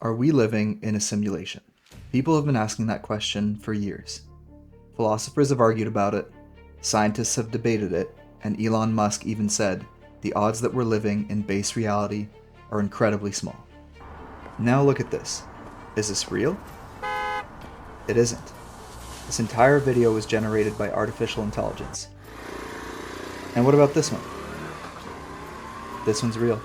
Are we living in a simulation? People have been asking that question for years. Philosophers have argued about it, scientists have debated it, and Elon Musk even said the odds that we're living in base reality are incredibly small. Now look at this. Is this real? It isn't. This entire video was generated by artificial intelligence. And what about this one? This one's real.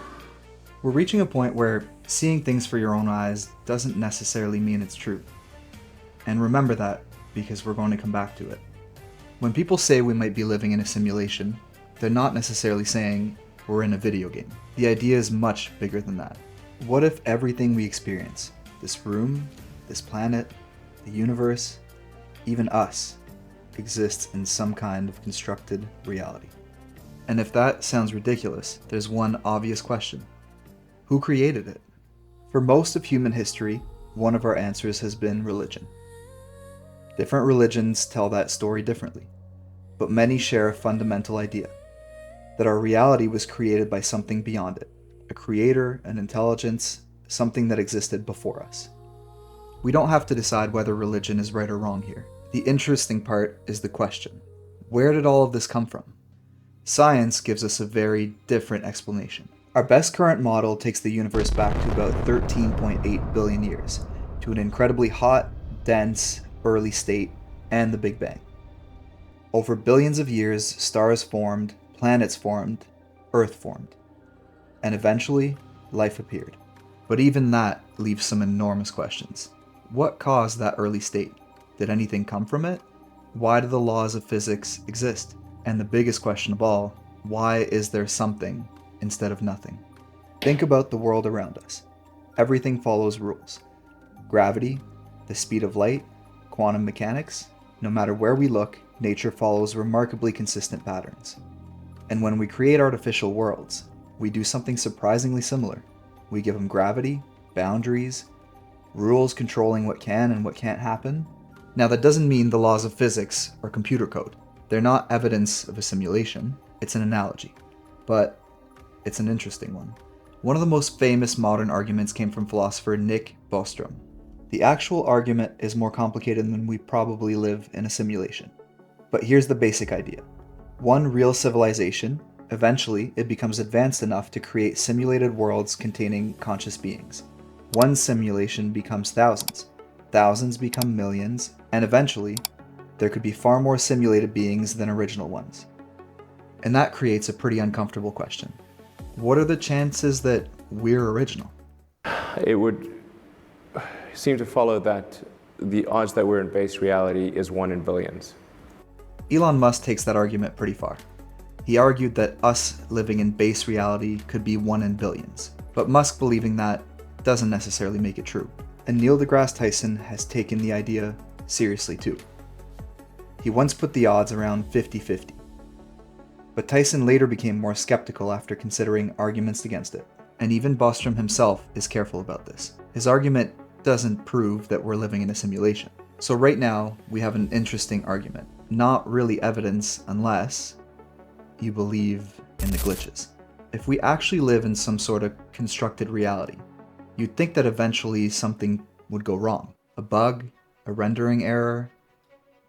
We're reaching a point where seeing things for your own eyes doesn't necessarily mean it's true. And remember that, because we're going to come back to it. When people say we might be living in a simulation, they're not necessarily saying we're in a video game. The idea is much bigger than that. What if everything we experience, this room, this planet, the universe, even us, exists in some kind of constructed reality? And if that sounds ridiculous, there's one obvious question. Who created it? For most of human history, one of our answers has been religion. Different religions tell that story differently, but many share a fundamental idea, that our reality was created by something beyond it, a creator, an intelligence, something that existed before us. We don't have to decide whether religion is right or wrong here. The interesting part is the question. Where did all of this come from? Science gives us a very different explanation. Our best current model takes the universe back to about 13.8 billion years, to an incredibly hot, dense, early state, and the Big Bang. Over billions of years, stars formed, planets formed, Earth formed, and eventually, life appeared. But even that leaves some enormous questions. What caused that early state? Did anything come from it? Why do the laws of physics exist? And the biggest question of all, why is there something instead of nothing? Think about the world around us. Everything follows rules. Gravity, the speed of light, quantum mechanics. No matter where we look, nature follows remarkably consistent patterns. And when we create artificial worlds, we do something surprisingly similar. We give them gravity, boundaries, rules controlling what can and what can't happen. Now that doesn't mean the laws of physics are computer code. They're not evidence of a simulation, it's an analogy. But it's an interesting one. One of the most famous modern arguments came from philosopher Nick Bostrom. The actual argument is more complicated than we probably live in a simulation. But here's the basic idea. One real civilization, eventually it becomes advanced enough to create simulated worlds containing conscious beings. One simulation becomes thousands. Thousands become millions, and eventually, there could be far more simulated beings than original ones. And that creates a pretty uncomfortable question. What are the chances that we're original? It would seem to follow that the odds that we're in base reality is 1 in billions. Elon Musk takes that argument pretty far. He argued that us living in base reality could be 1 in billions, but Musk believing that doesn't necessarily make it true. And Neil deGrasse Tyson has taken the idea seriously too. He once put the odds around 50-50. But Tyson later became more skeptical after considering arguments against it. And even Bostrom himself is careful about this. His argument doesn't prove that we're living in a simulation. So right now, we have an interesting argument. Not really evidence unless you believe in the glitches. If we actually live in some sort of constructed reality, you'd think that eventually something would go wrong. A bug, a rendering error,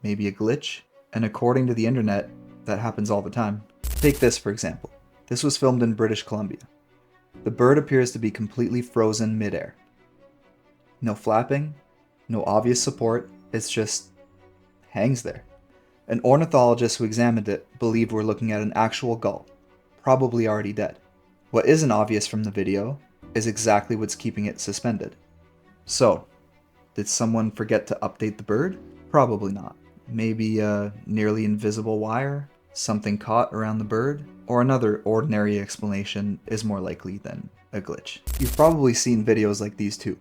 maybe a glitch. And according to the internet, that happens all the time. Take this for example. This was filmed in British Columbia. The bird appears to be completely frozen midair. No flapping, no obvious support, it's just hangs there. An ornithologist who examined it believed we're looking at an actual gull, probably already dead. What isn't obvious from the video is exactly what's keeping it suspended. So, did someone forget to update the bird? Probably not. Maybe a nearly invisible wire? Something caught around the bird? Or another ordinary explanation is more likely than a glitch. You've probably seen videos like these too.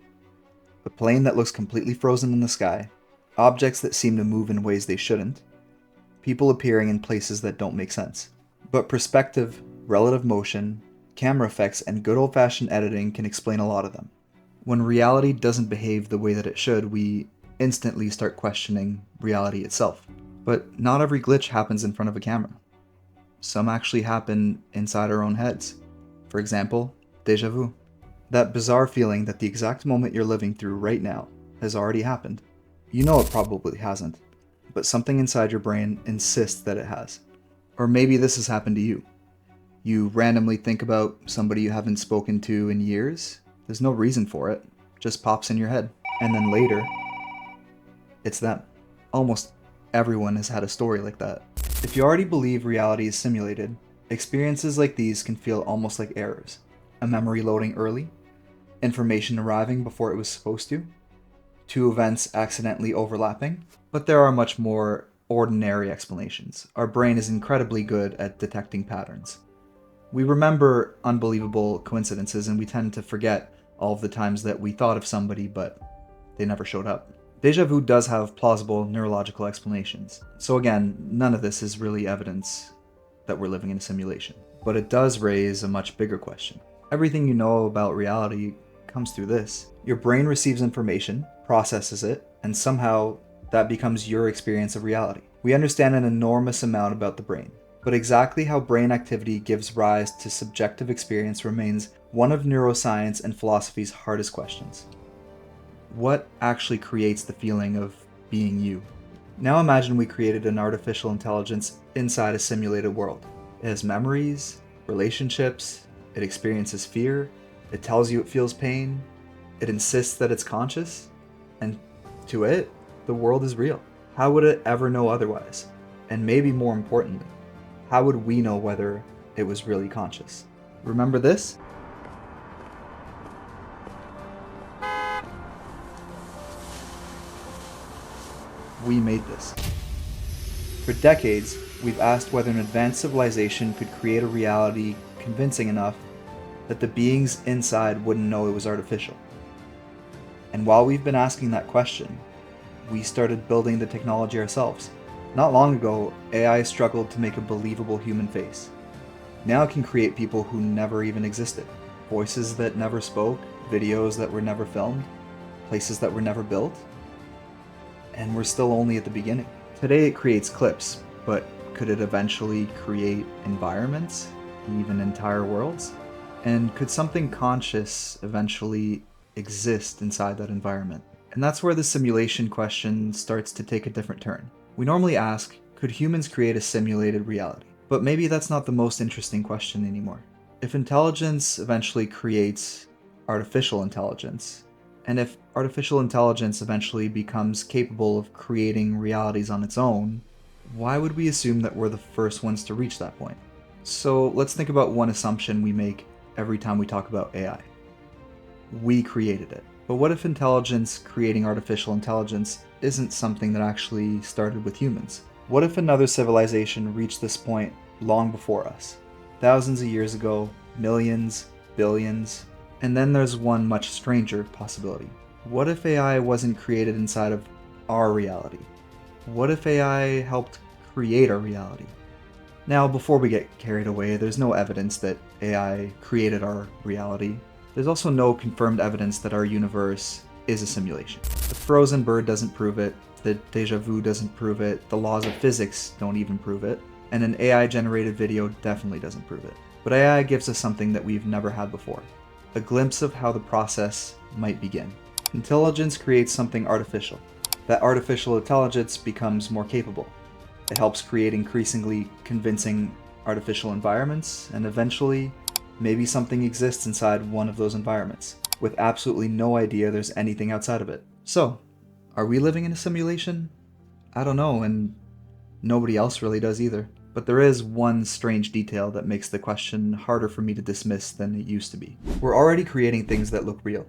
A plane that looks completely frozen in the sky, objects that seem to move in ways they shouldn't, people appearing in places that don't make sense. But perspective, relative motion, camera effects, and good old-fashioned editing can explain a lot of them. When reality doesn't behave the way that it should, we instantly start questioning reality itself. But not every glitch happens in front of a camera. Some actually happen inside our own heads. For example, déjà vu. That bizarre feeling that the exact moment you're living through right now has already happened. You know it probably hasn't, but something inside your brain insists that it has. Or maybe this has happened to you. You randomly think about somebody you haven't spoken to in years. There's no reason for it. Just pops in your head. And then later, it's them. Almost everyone has had a story like that. If you already believe reality is simulated, experiences like these can feel almost like errors. A memory loading early, information arriving before it was supposed to, two events accidentally overlapping. But there are much more ordinary explanations. Our brain is incredibly good at detecting patterns. We remember unbelievable coincidences, and we tend to forget all of the times that we thought of somebody but they never showed up. Déjà vu does have plausible neurological explanations. So again, none of this is really evidence that we're living in a simulation. But it does raise a much bigger question. Everything you know about reality comes through this. Your brain receives information, processes it, and somehow that becomes your experience of reality. We understand an enormous amount about the brain, but exactly how brain activity gives rise to subjective experience remains one of neuroscience and philosophy's hardest questions. What actually creates the feeling of being you? Now imagine we created an artificial intelligence inside a simulated world. It has memories, relationships, it experiences fear, it tells you it feels pain, it insists that it's conscious, and to it, the world is real. How would it ever know otherwise? And maybe more importantly, how would we know whether it was really conscious? Remember this? We made this. For decades, we've asked whether an advanced civilization could create a reality convincing enough that the beings inside wouldn't know it was artificial. And while we've been asking that question, we started building the technology ourselves. Not long ago, AI struggled to make a believable human face. Now it can create people who never even existed. Voices that never spoke, videos that were never filmed, places that were never built. And we're still only at the beginning. Today it creates clips, but could it eventually create environments, even entire worlds? And could something conscious eventually exist inside that environment? And that's where the simulation question starts to take a different turn. We normally ask, could humans create a simulated reality? But maybe that's not the most interesting question anymore. If intelligence eventually creates artificial intelligence, and if artificial intelligence eventually becomes capable of creating realities on its own, why would we assume that we're the first ones to reach that point? So let's think about one assumption we make every time we talk about AI. We created it. But what if intelligence creating artificial intelligence isn't something that actually started with humans? What if another civilization reached this point long before us? Thousands of years ago, millions, billions, and then there's one much stranger possibility. What if AI wasn't created inside of our reality? What if AI helped create our reality? Now, before we get carried away, there's no evidence that AI created our reality. There's also no confirmed evidence that our universe is a simulation. The frozen bird doesn't prove it, the déjà vu doesn't prove it, the laws of physics don't even prove it, and an AI-generated video definitely doesn't prove it. But AI gives us something that we've never had before. A glimpse of how the process might begin. Intelligence creates something artificial. That artificial intelligence becomes more capable. It helps create increasingly convincing artificial environments, and eventually, maybe something exists inside one of those environments, with absolutely no idea there's anything outside of it. So, are we living in a simulation? I don't know, and nobody else really does either. But there is one strange detail that makes the question harder for me to dismiss than it used to be. We're already creating things that look real,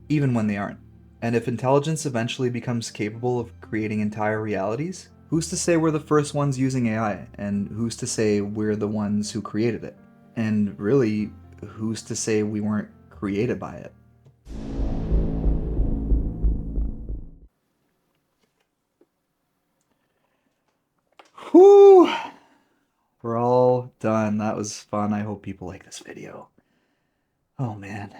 even when they aren't. And if intelligence eventually becomes capable of creating entire realities, who's to say we're the first ones using AI? And who's to say we're the ones who created it? And really, who's to say we weren't created by it? Whew! We're all done. That was fun. I hope people like this video. Oh man.